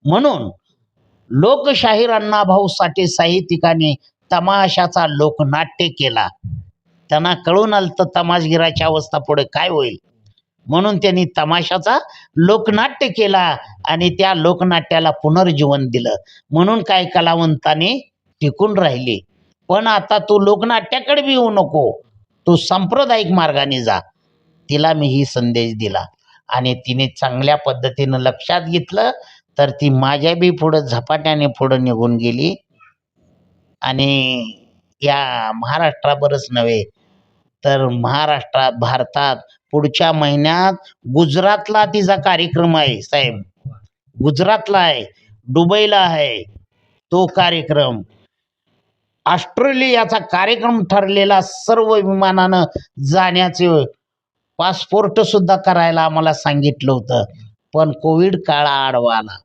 म्हणून लोकशाहीर अण्णाभाऊ साठे साहित्यिकांनी तमाशाचा लोकनाट्य केला. त्यांना कळून आलं तर तमाशगिराची अवस्था पुढे काय होईल, म्हणून त्यांनी तमाशाचा लोकनाट्य केला आणि त्या लोकनाट्याला पुनर्जीवन दिलं. म्हणून काय कलावंतांनी टिकून राहिली. पण आता तू लोकनाट्याकडे बी येऊ नको, तू सांप्रदायिक मार्गाने जा. तिला मी ही संदेश दिला आणि तिने चांगल्या पद्धतीनं लक्षात घेतलं, तर ती माझ्या बी पुढं झपाट्याने पुढं निघून गेली. आणि या महाराष्ट्रावरच नव्हे तर महाराष्ट्रात, भारतात पुढच्या महिन्यात गुजरातला तिचा कार्यक्रम आहे साहेब. गुजरातला आहे, दुबईला आहे तो कार्यक्रम. ऑस्ट्रेलियाचा कार्यक्रम ठरलेला, सर्व विमानानं जाण्याचे पासपोर्ट सुद्धा करायला आम्हाला सांगितलं होतं, पण कोविड काळ आडवा आला.